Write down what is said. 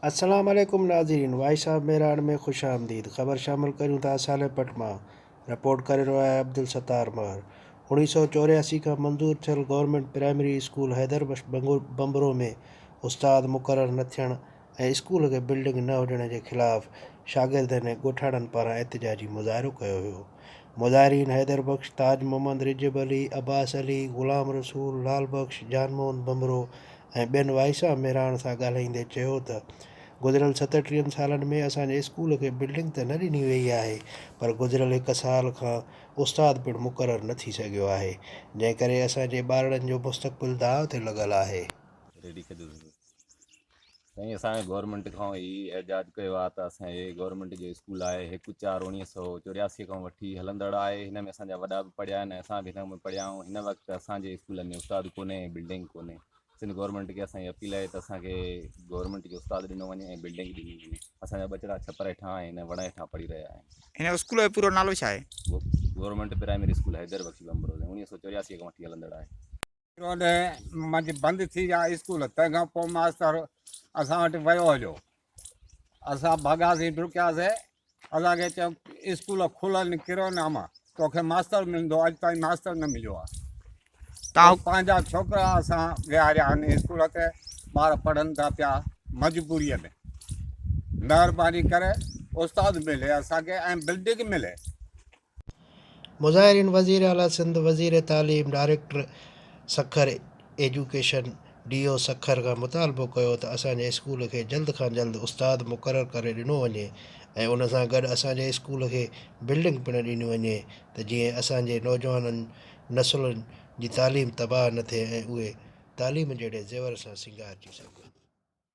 अस्सलाम वालेकुम नाज़रीन, वाहिद साहब मेरान में खुश आमदीद। ख़बर शामिल करूँ था साले पटमा रिपोर्ट करे रहा है अब्दुल सत्तार मार। 1984 का मंजूर थियल गवर्नमेंट प्राइमरी स्कूल हैदर भंभरो में उस्ताद मुक़रर न थियण ऐं स्कूल के बिल्डिंग न हुजण के खिलाफ शागिर्दनि ऐं ॻोठाणनि पारां एहतजाजी मुज़ाहिरो कयो हुयो। मुज़ाहिरीन हैदर बख्श, ताज मोहम्मद, रिजब अली, अब्बास अली, ग़ुलाम रसूल, लाल बख्श, जानमोहन भंभरो ऐं ॿियनि वाइसा मेराण सां ॻाल्हाईंदे चयो त गुज़िरियल 37 सालनि में असांजे स्कूल खे बिल्डिंग त न ॾिनी वई आहे, पर गुज़िरियल 1 साल खां उस्ताद पिणु मुक़रर न थी सघियो आहे, जंहिं करे असांजे ॿारनि जो मुस्तक़बिल दाव ते लॻल आहे। साईं, असांजे गवर्नमेंट खां ई एहतजाज कयो आहे त असांजे गवर्नमेंट जो स्कूल आहे 1/4/1984 खां वठी हलंदड़ आहे। हिन में असांजा वॾा बि पढ़िया आहिनि, असां बि हिन में पढ़िया आहियूं। हिन वक़्तु असांजे स्कूल में उस्ताद कोन्हे, बिल्डिंग कोन्हे। सिंध गवर्नमेंट खे असांजी अपील आहे त असांखे गवर्नमेंट जो उस्ताद ॾिनो वञे ऐं बिल्डिंग ॾिनी वञे। असांजा ॿचिड़ा छपर हेठां ऐं हिन वण हेठां पढ़ी रहिया आहिनि। हिन स्कूल जो पूरो नालो छा आहे? गवर्नमेंट प्राइमरी स्कूल हैदर बख्श भंभरो 1984 खां वठी हलंदड़ आहे। बंदि थी विया स्कूल, तंहिंखां पोइ मास्तर असां वटि वियो हुयो। असां भॻासीं, डुकियासीं। असांखे चयो स्कूल खुलनि किरो नामा, तोखे मास्तर मिलंदो। अॼु ताईं मास्तर न मिलियो आहे। पंहिंजा छोकिरा असां विहारिया आहिनि स्कूल ते, ॿार पढ़नि था पिया मजबूरीअ में। महिरबानी करे उस्ताद मिले असांखे ऐं बिल्डिंग मिले। मुज़ाहिरीन वज़ीर आला सिंध, वज़ीर तालीम, director Sukkur education DO Sukkur खां मुतालबो कयो त असांजे स्कूल खे जल्द खां जल्द उस्ताद मुक़रर करे ॾिनो वञे ऐं उन सां गॾु असांजे स्कूल खे बिल्डिंग पिणु ॾिनी वञे त जीअं असांजे नौजवाननि नसुलनि जी तालीम तबाह न थिए ऐं उहे तालीम जहिड़े ज़ेवर सां सिंगारजी सघनि।